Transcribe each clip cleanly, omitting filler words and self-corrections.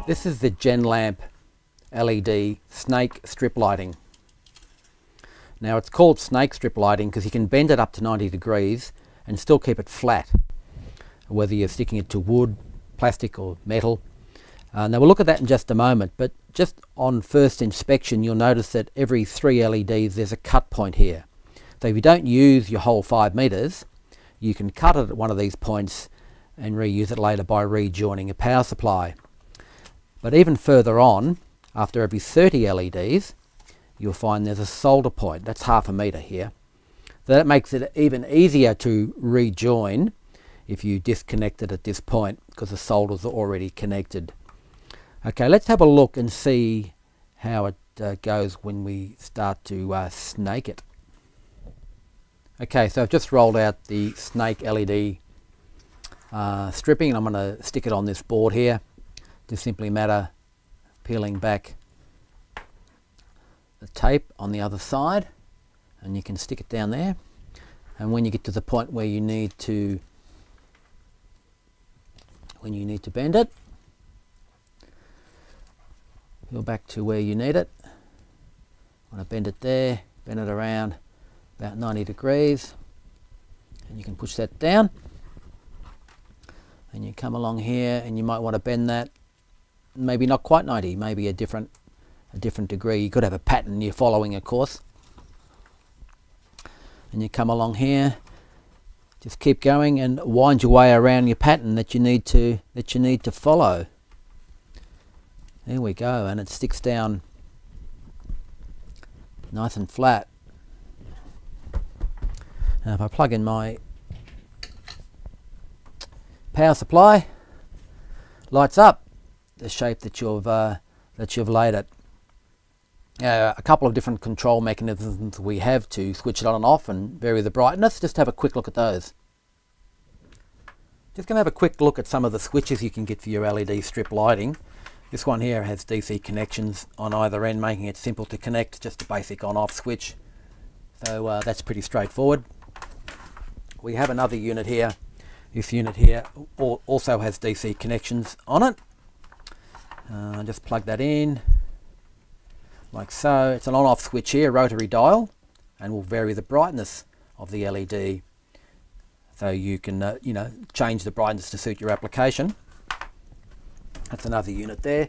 This is the Gen Lamp LED snake strip lighting. Now it's called snake strip lighting because you can bend it up to 90 degrees and still keep it flat, whether you're sticking it to wood, plastic or metal. Now we'll look at that in just a moment, but just on first inspection you'll notice that every 3 LEDs there's a cut point here. So if you don't use your whole 5 meters, you can cut it at one of these points and reuse it later by rejoining a power supply. But even further on, after every 30 LEDs, you'll find there's a solder point. That's ½ meter here. So that makes it even easier to rejoin if you disconnect it at this point because the solders are already connected. Okay, let's have a look and see how it goes when we start to snake it. Okay, so I've just rolled out the snake LED stripping, and I'm going to stick it on this board here. Just simply a matter of peeling back the tape on the other side, and you can stick it down there. And when you get to the point where you need to bend it, go back to where you need it. Want to bend it there, bend it around about 90 degrees, and you can push that down. And you come along here, and you might want to bend that maybe not quite 90, maybe a different degree. You could have a pattern you're following, of course. And you come along here, just keep going and wind your way around your pattern that you need to follow. There we go, and it sticks down nice and flat. Now if I plug in my power supply, lights up the shape that you've laid it. A couple of different control mechanisms we have to switch it on and off and vary the brightness. Just have a quick look at those. Just going to have a quick look at some of the switches you can get for your LED strip lighting. This one here has DC connections on either end, making it simple to connect, just a basic on-off switch. So that's pretty straightforward. We have another unit here. This unit here also has DC connections on it. Just plug that in like so. It's an on-off switch here, rotary dial, and will vary the brightness of the LED, so you can change the brightness to suit your application. That's another unit there.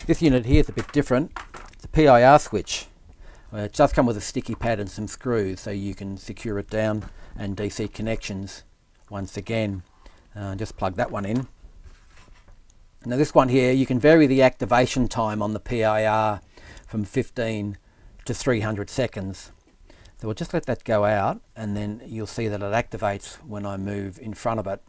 This unit here is a bit different. It's a PIR switch. It does come with a sticky pad and some screws, so you can secure it down, and DC connections once again. Just plug that one in. Now this one here, you can vary the activation time on the PIR from 15 to 300 seconds. So we'll just let that go out, and then you'll see that it activates when I move in front of it.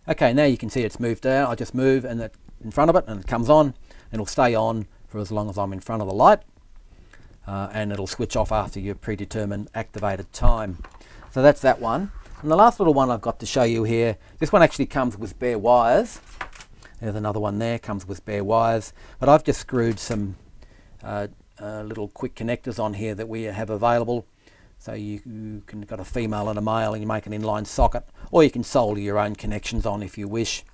Okay, now you can see it's moved out. I just move and it in front of it, and it comes on, and it'll stay on for as long as I'm in front of the light, and it'll switch off after your predetermined activated time. So that's that one. And the last little one I've got to show you here, this one actually comes with bare wires. There's another one there, comes with bare wires, but I've just screwed some little quick connectors on here that we have available. So you can got a female and a male, and you make an inline socket, or you can solder your own connections on if you wish.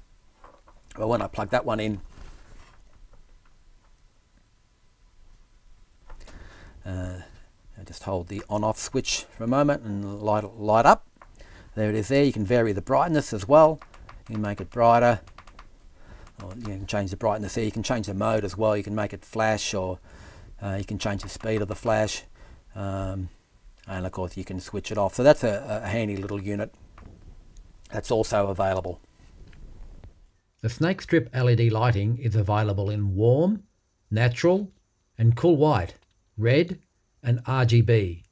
But when I plug that one in, I just hold the on-off switch for a moment and light up. There it is there. You can vary the brightness as well. You can make it brighter, or you can change the brightness there. You can change the mode as well. You can make it flash, or you can change the speed of the flash, and of course you can switch it off. So that's a handy little unit that's also available. The snake strip LED lighting is available in warm, natural and cool white, red and RGB.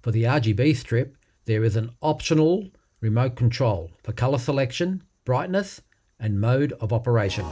For the RGB strip, there is an optional remote control for colour selection, brightness and mode of operation.